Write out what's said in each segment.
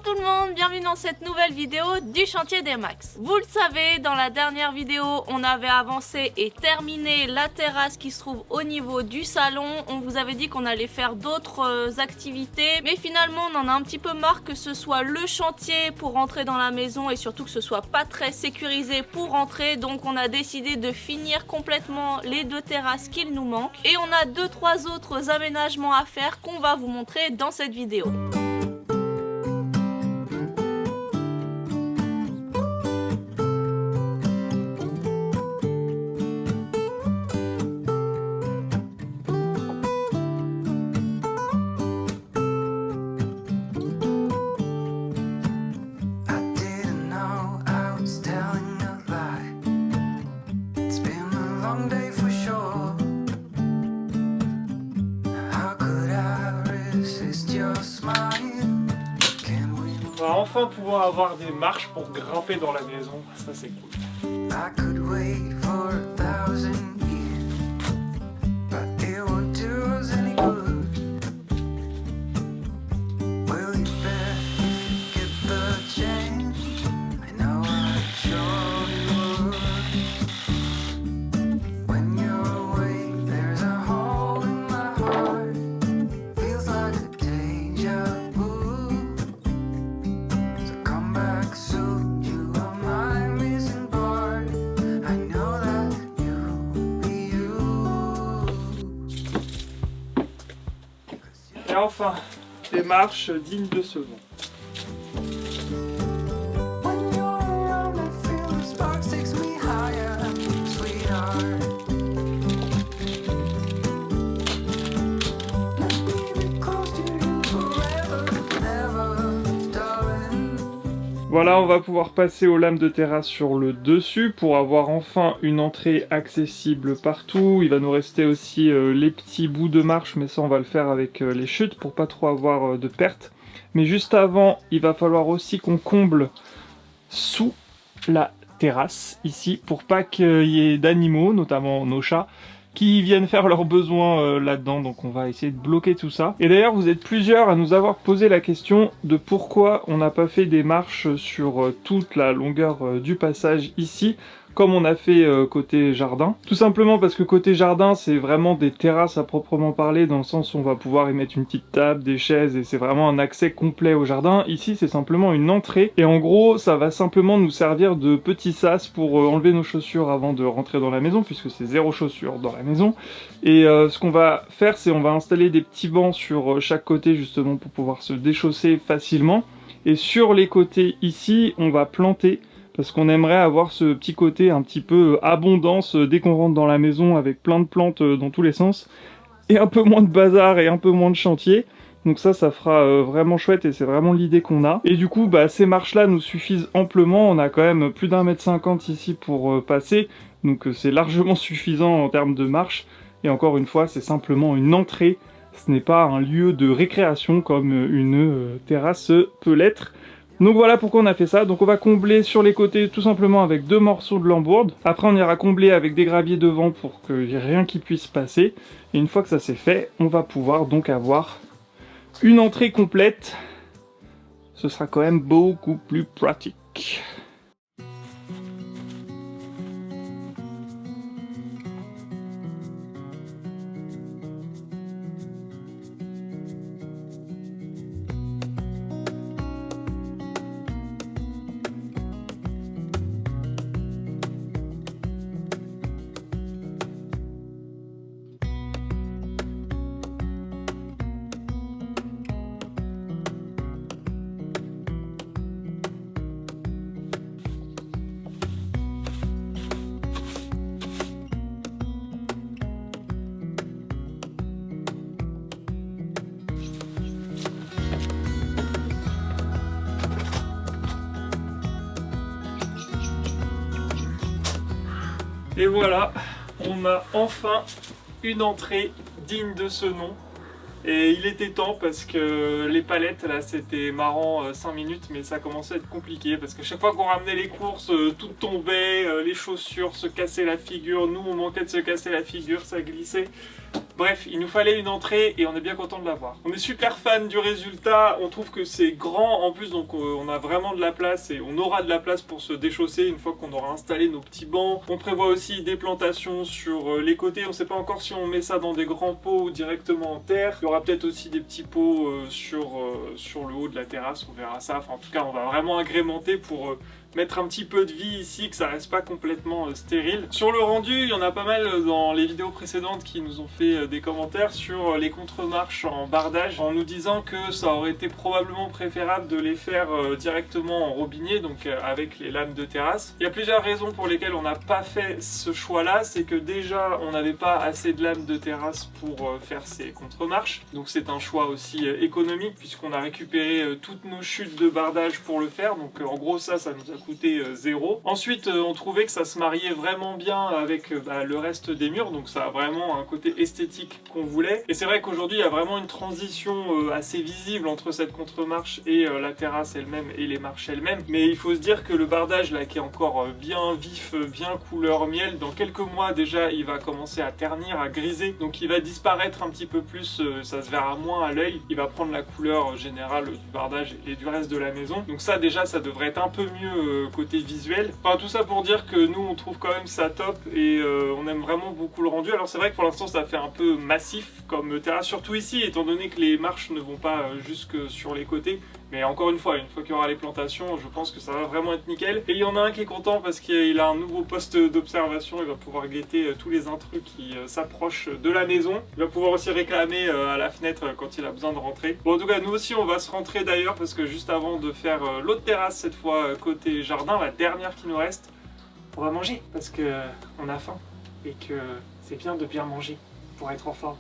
tout le monde, bienvenue dans cette nouvelle vidéo du chantier des Max. Vous le savez, dans la dernière vidéo, on avait avancé et terminé la terrasse qui se trouve au niveau du salon. On vous avait dit qu'on allait faire d'autres activités, mais finalement on en a un petit peu marre que ce soit le chantier pour rentrer dans la maison et surtout que ce soit pas très sécurisé pour rentrer. Donc on a décidé de finir complètement les deux terrasses qu'il nous manque. Et on a 2-3 autres aménagements à faire qu'on va vous montrer dans cette vidéo. On va enfin pouvoir avoir des marches pour grimper dans la maison, ça c'est cool. Et enfin, des marches dignes de ce nom. Voilà, on va pouvoir passer aux lames de terrasse sur le dessus pour avoir enfin une entrée accessible partout. Il va nous rester aussi les petits bouts de marche, mais ça on va le faire avec les chutes pour pas trop avoir de pertes. Mais juste avant, il va falloir aussi qu'on comble sous la terrasse ici pour pas qu'il y ait d'animaux, notamment nos chats, qui viennent faire leurs besoins là-dedans, donc on va essayer de bloquer tout ça. Et d'ailleurs, vous êtes plusieurs à nous avoir posé la question de pourquoi on n'a pas fait des marches sur toute la longueur du passage ici, comme on a fait côté jardin. Tout simplement parce que côté jardin, c'est vraiment des terrasses à proprement parler, dans le sens où on va pouvoir y mettre une petite table, des chaises, et c'est vraiment un accès complet au jardin. Ici, c'est simplement une entrée, et en gros, ça va simplement nous servir de petit sas pour enlever nos chaussures avant de rentrer dans la maison, puisque c'est 0 chaussures dans la maison. Et ce qu'on va faire, c'est on va installer des petits bancs sur chaque côté, justement, pour pouvoir se déchausser facilement. Et sur les côtés ici, on va planter, parce qu'on aimerait avoir ce petit côté un petit peu abondance dès qu'on rentre dans la maison, avec plein de plantes dans tous les sens, et un peu moins de bazar et un peu moins de chantier. Donc ça fera vraiment chouette et c'est vraiment l'idée qu'on a. Et du coup, ces marches-là nous suffisent amplement. On a quand même plus d'1,50 m ici pour passer, donc c'est largement suffisant en termes de marche. Et encore une fois, c'est simplement une entrée. Ce n'est pas un lieu de récréation comme une terrasse peut l'être. Donc voilà pourquoi on a fait ça. Donc on va combler sur les côtés tout simplement avec 2 morceaux de lambourde. Après on ira combler avec des graviers devant pour qu'il n'y ait rien qui puisse passer. Et une fois que ça c'est fait, on va pouvoir donc avoir une entrée complète. Ce sera quand même beaucoup plus pratique. Et voilà, on a enfin une entrée digne de ce nom. Et il était temps parce que les palettes là c'était marrant 5 minutes, mais ça commençait à être compliqué parce que chaque fois qu'on ramenait les courses, tout tombait, les chaussures se cassaient la figure, nous on manquait de se casser la figure, ça glissait. Bref, il nous fallait une entrée et on est bien content de l'avoir. On est super fan du résultat, on trouve que c'est grand en plus, donc on a vraiment de la place et on aura de la place pour se déchausser une fois qu'on aura installé nos petits bancs. On prévoit aussi des plantations sur les côtés, on ne sait pas encore si on met ça dans des grands pots ou directement en terre. Il y aura peut-être aussi des petits pots sur le haut de la terrasse, on verra ça. Enfin, en tout cas, on va vraiment agrémenter pour mettre un petit peu de vie ici, que ça reste pas complètement stérile. Sur le rendu, il y en a pas mal dans les vidéos précédentes qui nous ont fait des commentaires sur les contre-marches en bardage, en nous disant que ça aurait été probablement préférable de les faire directement en robinier, donc avec les lames de terrasse. Il y a plusieurs raisons pour lesquelles on n'a pas fait ce choix-là, c'est que déjà on n'avait pas assez de lames de terrasse pour faire ces contre-marches, donc c'est un choix aussi économique puisqu'on a récupéré toutes nos chutes de bardage pour le faire, donc en gros ça nous a coûté 0. Ensuite on trouvait que ça se mariait vraiment bien avec le reste des murs, donc ça a vraiment un côté esthétique qu'on voulait. Et c'est vrai qu'aujourd'hui il y a vraiment une transition assez visible entre cette contre-marche et la terrasse elle-même et les marches elles-mêmes. Mais il faut se dire que le bardage là qui est encore bien vif, bien couleur miel, dans quelques mois déjà il va commencer à ternir, à griser, donc il va disparaître un petit peu plus, ça se verra moins à l'œil, il va prendre la couleur générale du bardage et du reste de la maison. Donc ça déjà ça devrait être un peu mieux côté visuel. Enfin tout ça pour dire que nous on trouve quand même ça top et on aime vraiment beaucoup le rendu. Alors c'est vrai que pour l'instant ça fait un peu massif comme terrasse, surtout ici étant donné que les marches ne vont pas jusque sur les côtés. Mais encore une fois qu'il y aura les plantations, je pense que ça va vraiment être nickel. Et il y en a un qui est content parce qu'il a un nouveau poste d'observation, il va pouvoir guetter tous les intrus qui s'approchent de la maison. Il va pouvoir aussi réclamer à la fenêtre quand il a besoin de rentrer. Bon en tout cas nous aussi on va se rentrer d'ailleurs parce que juste avant de faire l'autre terrasse cette fois côté jardin, la dernière qui nous reste, on va manger parce que on a faim et que c'est bien de bien manger pour être en forme.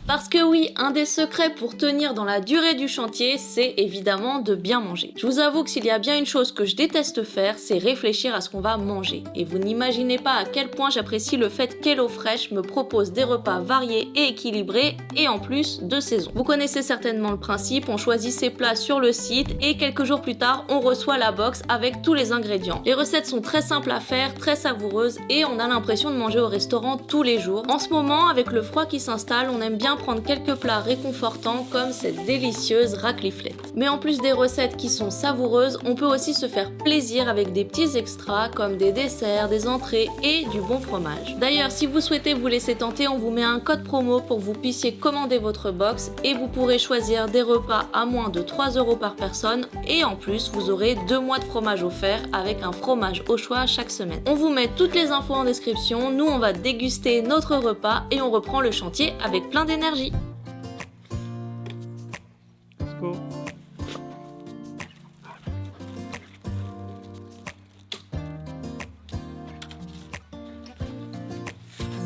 Parce que oui, un des secrets pour tenir dans la durée du chantier, c'est évidemment de bien manger. Je vous avoue que s'il y a bien une chose que je déteste faire, c'est réfléchir à ce qu'on va manger. Et vous n'imaginez pas à quel point j'apprécie le fait qu'HelloFresh me propose des repas variés et équilibrés, et en plus de saison. Vous connaissez certainement le principe, on choisit ses plats sur le site, et quelques jours plus tard, on reçoit la box avec tous les ingrédients. Les recettes sont très simples à faire, très savoureuses, et on a l'impression de manger au restaurant tous les jours. En ce moment, avec le froid qui s'installe, on aime bien prendre quelques plats réconfortants comme cette délicieuse racliflette. Mais en plus des recettes qui sont savoureuses, on peut aussi se faire plaisir avec des petits extras comme des desserts, des entrées et du bon fromage. D'ailleurs, si vous souhaitez vous laisser tenter, on vous met un code promo pour que vous puissiez commander votre box et vous pourrez choisir des repas à moins de 3 € par personne et en plus vous aurez 2 mois de fromage offert avec un fromage au choix chaque semaine. On vous met toutes les infos en description, nous on va déguster notre repas et on reprend le chantier avec plein d'énergie. Let's go.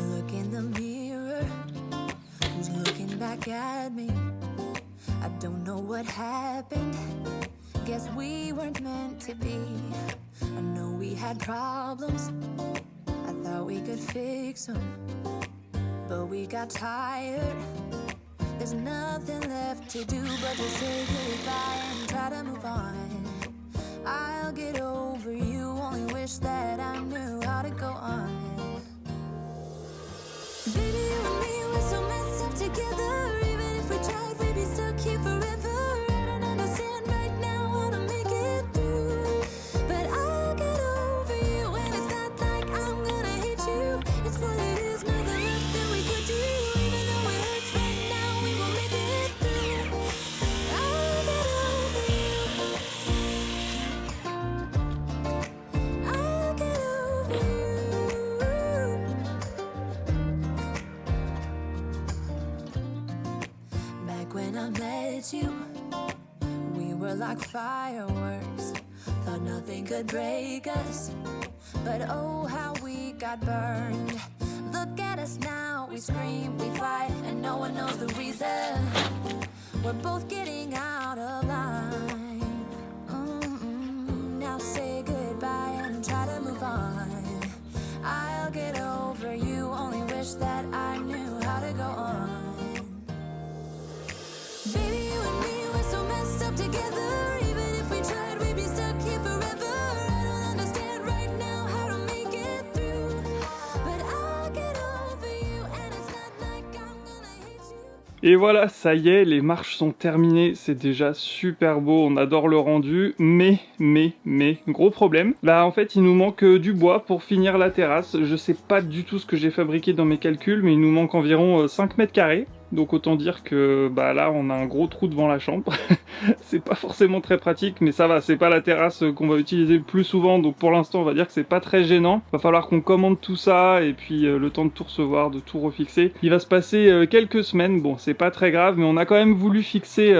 Look in the mirror, who's looking back at me? I don't know what happened, guess we weren't meant to be. I know we had problems, I thought we could fix them, but we got tired. There's nothing left to do but to say goodbye and try to move on. I'll get over you, only wish that I knew how to go on. Baby, you and me, we're so messed up together. Even if we tried, we'd be stuck here forever. I don't understand right now how to make it through, but I'll get over you, and it's not like I'm gonna hate you. It's what it is, nothing left that we could do. Even though it hurts right now, we will make it through. I'll get over you. I'll get over you. Back when I met you, we were like fireworks. Thought nothing could break us, but oh how we got burned. Look at us now, we scream, we fight, and no one knows the reason. We're both getting out of line. Now say goodbye and try to move on. I'll get over you, only wish that I knew how to go on. Baby, you and me, we're so messed up together. Even if we tried, we'd be stuck here forever. I don't understand right now how to make it through, but I'll get over you. Et voilà, ça y est, les marches sont terminées, c'est déjà super beau, on adore le rendu, mais, gros problème. Là, en fait, il nous manque du bois pour finir la terrasse. Je sais pas du tout ce que j'ai fabriqué dans mes calculs, mais il nous manque environ 5 mètres carrés. Donc autant dire que bah là on a un gros trou devant la chambre. C'est pas forcément très pratique, mais ça va, c'est pas la terrasse qu'on va utiliser le plus souvent, donc pour l'instant on va dire que c'est pas très gênant. Va falloir qu'on commande tout ça et puis le temps de tout recevoir, de tout refixer. Il va se passer quelques semaines, bon c'est pas très grave, mais on a quand même voulu fixer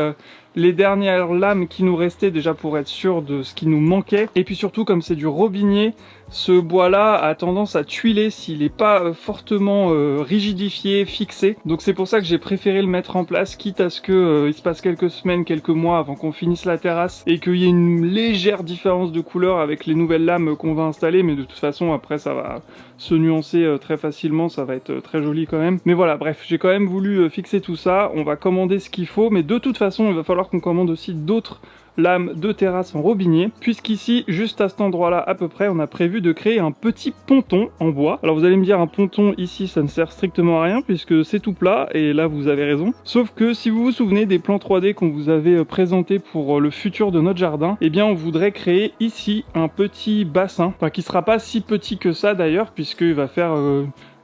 les dernières lames qui nous restaient déjà pour être sûr de ce qui nous manquait. Et puis surtout comme c'est du robinier, ce bois là a tendance à tuiler s'il n'est pas fortement rigidifié, fixé. Donc c'est pour ça que j'ai préféré le mettre en place, quitte à ce que il se passe quelques semaines, quelques mois avant qu'on finisse la terrasse et qu'il y ait une légère différence de couleur avec les nouvelles lames qu'on va installer. Mais de toute façon après ça va se nuancer très facilement, ça va être très joli quand même. Mais voilà, bref, j'ai quand même voulu fixer tout ça. On va commander ce qu'il faut, mais de toute façon il va falloir qu'on commande aussi d'autres lames de terrasse en robinier, puisqu'ici, juste à cet endroit-là à peu près, on a prévu de créer un petit ponton en bois. Alors vous allez me dire, un ponton ici, ça ne sert strictement à rien, puisque c'est tout plat, et là vous avez raison. Sauf que si vous vous souvenez des plans 3D qu'on vous avait présentés pour le futur de notre jardin, eh bien on voudrait créer ici un petit bassin, enfin qui sera pas si petit que ça d'ailleurs, puisqu'il va faire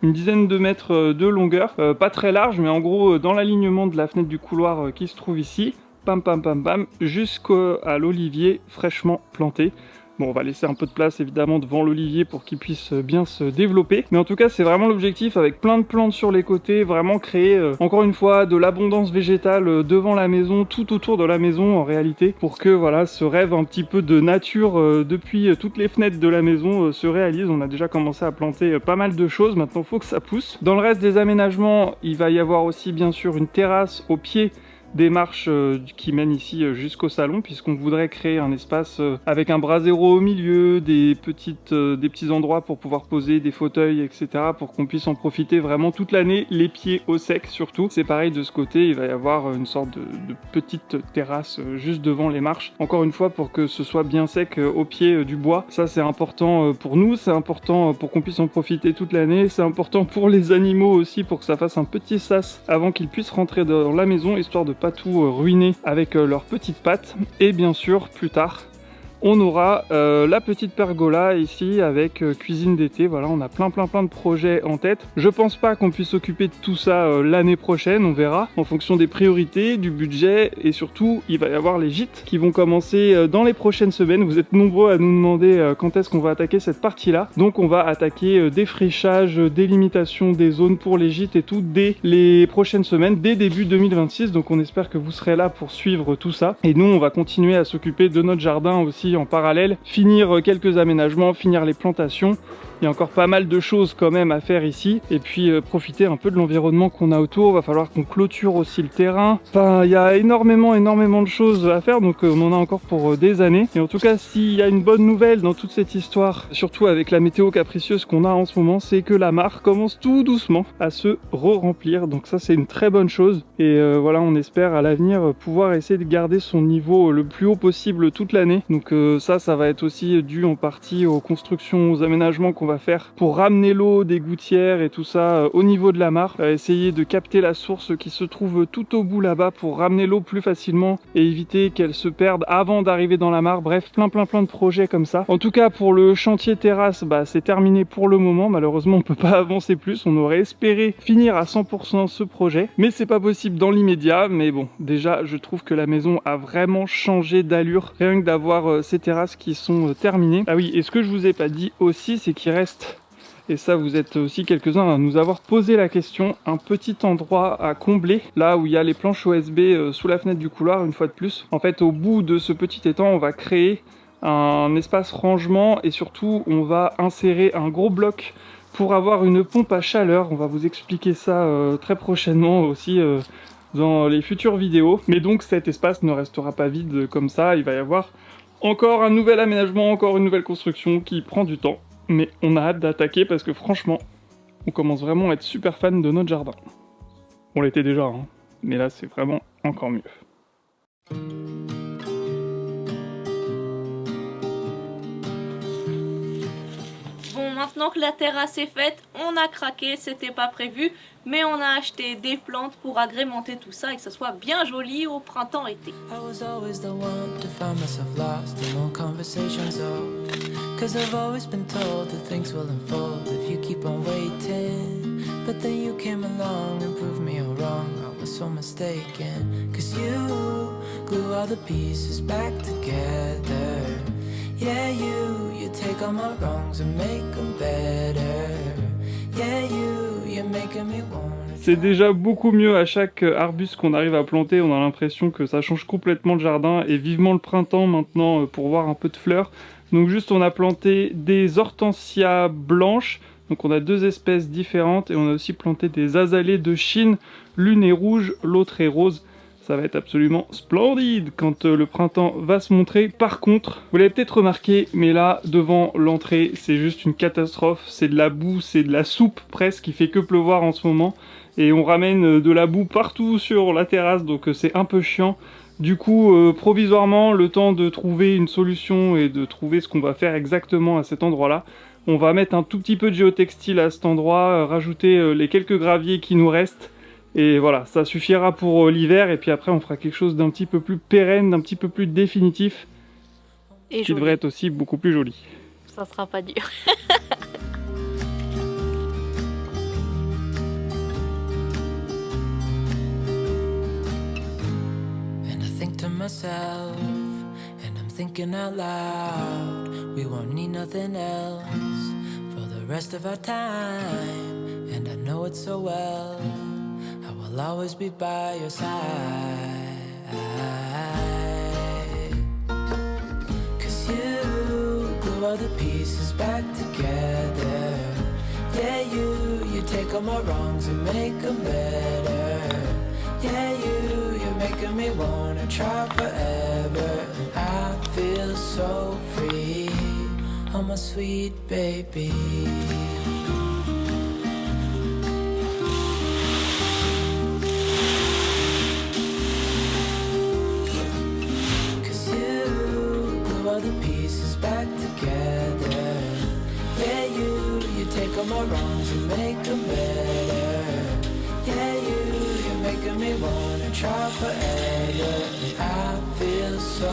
une dizaine de mètres de longueur, pas très large, mais en gros dans l'alignement de la fenêtre du couloir qui se trouve ici, pam pam pam pam, jusqu'à l'olivier fraîchement planté. Bon, on va laisser un peu de place évidemment devant l'olivier pour qu'il puisse bien se développer. Mais en tout cas, c'est vraiment l'objectif, avec plein de plantes sur les côtés, vraiment créer, encore une fois, de l'abondance végétale devant la maison, tout autour de la maison en réalité, pour que voilà, ce rêve un petit peu de nature depuis toutes les fenêtres de la maison se réalise. On a déjà commencé à planter pas mal de choses, maintenant il faut que ça pousse. Dans le reste des aménagements, il va y avoir aussi bien sûr une terrasse au pied des marches qui mènent ici jusqu'au salon, puisqu'on voudrait créer un espace avec un brasero au milieu, des petits endroits pour pouvoir poser des fauteuils, etc., pour qu'on puisse en profiter vraiment toute l'année, les pieds au sec surtout. C'est pareil de ce côté, il va y avoir une sorte de petite terrasse juste devant les marches, encore une fois pour que ce soit bien sec au pied du bois. Ça c'est important pour nous, c'est important pour qu'on puisse en profiter toute l'année, c'est important pour les animaux aussi, pour que ça fasse un petit sas avant qu'ils puissent rentrer dans la maison, histoire de pas tout ruiner avec leurs petites pattes. Et bien sûr plus tard on aura la petite pergola ici avec cuisine d'été. Voilà, on a plein de projets en tête. Je pense pas qu'on puisse s'occuper de tout ça l'année prochaine, on verra en fonction des priorités, du budget, et surtout il va y avoir les gîtes qui vont commencer dans les prochaines semaines. Vous êtes nombreux à nous demander quand est-ce qu'on va attaquer cette partie là, donc on va attaquer défrichage, délimitation des zones pour les gîtes et tout dès les prochaines semaines, dès début 2026. Donc on espère que vous serez là pour suivre tout ça, et nous on va continuer à s'occuper de notre jardin aussi en parallèle, finir quelques aménagements, finir les plantations. Il y a encore pas mal de choses quand même à faire ici, et puis profiter un peu de l'environnement qu'on a autour. Va falloir qu'on clôture aussi le terrain. Enfin, il y a énormément de choses à faire, donc on en a encore pour des années. Et en tout cas, s'il y a une bonne nouvelle dans toute cette histoire, surtout avec la météo capricieuse qu'on a en ce moment, c'est que la mare commence tout doucement à se re-remplir. Donc ça, c'est une très bonne chose. Et voilà, on espère à l'avenir pouvoir essayer de garder son niveau le plus haut possible toute l'année. Donc ça va être aussi dû en partie aux constructions, aux aménagements qu'on va faire pour ramener l'eau des gouttières et tout ça au niveau de la mare, essayer de capter la source qui se trouve tout au bout là-bas pour ramener l'eau plus facilement et éviter qu'elle se perde avant d'arriver dans la mare. Bref, plein de projets comme ça. En tout cas, pour le chantier terrasse, c'est terminé pour le moment. Malheureusement, on peut pas avancer plus. On aurait espéré finir à 100% ce projet, mais c'est pas possible dans l'immédiat. Mais bon, déjà, je trouve que la maison a vraiment changé d'allure, rien que d'avoir ces terrasses qui sont terminées. Ah oui, et ce que je vous ai pas dit aussi, c'est qu'il reste, et ça vous êtes aussi quelques-uns à nous avoir posé la question, un petit endroit à combler, là où il y a les planches OSB sous la fenêtre du couloir, une fois de plus. En fait, au bout de ce petit étang, on va créer un espace rangement, et surtout on va insérer un gros bloc pour avoir une pompe à chaleur. On va vous expliquer ça très prochainement aussi dans les futures vidéos. Mais donc cet espace ne restera pas vide comme ça, il va y avoir encore un nouvel aménagement, encore une nouvelle construction qui prend du temps. Mais on a hâte d'attaquer parce que franchement, on commence vraiment à être super fan de notre jardin. On l'était déjà, hein, mais là c'est vraiment encore mieux. maintenant que la terrasse est faite, on a craqué, c'était pas prévu, mais on a acheté des plantes pour agrémenter tout ça et que ça soit bien joli au printemps-été. I was always the one to find myself lost in all conversations, oh, 'cause I've always been told that things will unfold if you keep on waiting. But then you came along and proved me all wrong. I was so mistaken, 'cause you glue all the pieces back together. Yeah, you take all my wrongs and make them better. Yeah, you're making me want. C'est déjà beaucoup mieux à chaque arbuste qu'on arrive à planter, on a l'impression que ça change complètement le jardin et vivement le printemps maintenant pour voir un peu de fleurs. Donc juste on a planté des hortensias blanches, donc on a deux espèces différentes et on a aussi planté des azalées de Chine, l'une est rouge, l'autre est rose. Ça va être absolument splendide quand le printemps va se montrer. Par contre, vous l'avez peut-être remarqué, mais là, devant l'entrée, c'est juste une catastrophe. C'est de la boue, c'est de la soupe presque, il fait que pleuvoir en ce moment. Et on ramène de la boue partout sur la terrasse, donc c'est un peu chiant. Du coup, provisoirement, le temps de trouver une solution et de trouver ce qu'on va faire exactement à cet endroit-là, on va mettre un tout petit peu de géotextile à cet endroit, rajouter les quelques graviers qui nous restent. Et voilà, ça suffira pour l'hiver, et puis après on fera quelque chose d'un petit peu plus pérenne, d'un petit peu plus définitif, Et qui devrait être aussi beaucoup plus joli. Ça sera pas dur. And I think to myself, and I'm thinking out loud, we won't need nothing else for the rest of our time. And I know it so well, I will always be by your side. 'Cause you glue all the pieces back together. Yeah, you take all my wrongs and make them better. Yeah, you're making me wanna try forever. And I feel so free, oh my sweet baby. All the pieces back together. Yeah, you take all my wrongs and make them better. Yeah, you're making me wanna try forever. And I feel so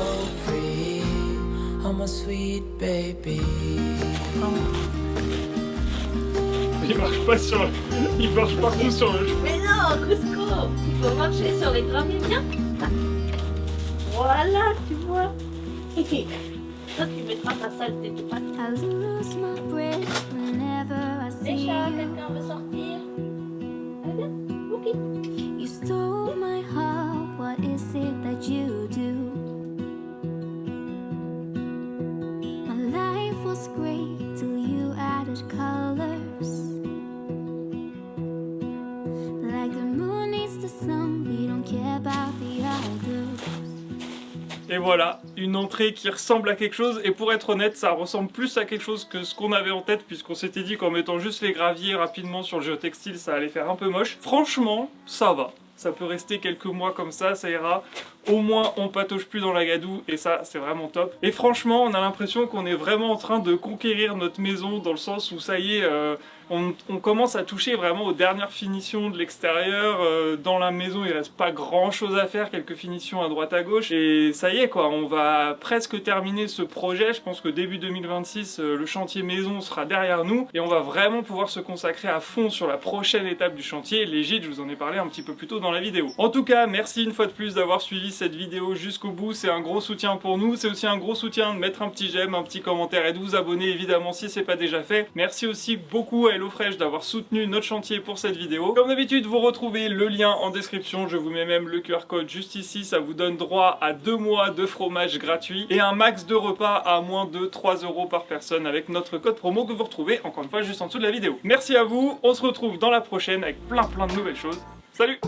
free, oh my sweet baby. Il marche partout sur le chemin. Mais non, Cusco, il faut marcher sur les graviers, viens. Voilà, tu vois. Toi, tu mettras ta saleté de pâte. I lose my breath whenever I see Déjà, you. quelqu'un veut sortir? Allez, viens. Ok. You stole my heart, what is it that you do? My life was great till you added colors. Like the moon needs the sun, we don't care about the others. Et voilà, une entrée qui ressemble à quelque chose, et pour être honnête, ça ressemble plus à quelque chose que ce qu'on avait en tête, puisqu'on s'était dit qu'en mettant juste les graviers rapidement sur le géotextile, ça allait faire un peu moche. Franchement, ça va. Ça peut rester quelques mois comme ça ira. Au moins, on patauge plus dans la gadoue, et ça, c'est vraiment top. Et franchement, on a l'impression qu'on est vraiment en train de conquérir notre maison, dans le sens où ça y est, on commence à toucher vraiment aux dernières finitions de l'extérieur. Dans la maison, il reste pas grand chose à faire, quelques finitions à droite à gauche, et ça y est quoi, on va presque terminer ce projet. Je pense que début 2026, le chantier maison sera derrière nous, et on va vraiment pouvoir se consacrer à fond sur la prochaine étape du chantier, les gîtes. Je vous en ai parlé un petit peu plus tôt dans la vidéo. En tout cas, merci une fois de plus d'avoir suivi cette vidéo jusqu'au bout, c'est un gros soutien pour nous, c'est aussi un gros soutien de mettre un petit j'aime, un petit commentaire et de vous abonner évidemment si c'est pas déjà fait. Merci aussi beaucoup à HelloFresh d'avoir soutenu notre chantier pour cette vidéo. Comme d'habitude, vous retrouvez le lien en description, je vous mets même le QR code juste ici, ça vous donne droit à 2 mois de fromage gratuit et un max de repas à moins de 3 € par personne avec notre code promo que vous retrouvez encore une fois juste en dessous de la vidéo. Merci à vous, on se retrouve dans la prochaine avec plein de nouvelles choses. Salut!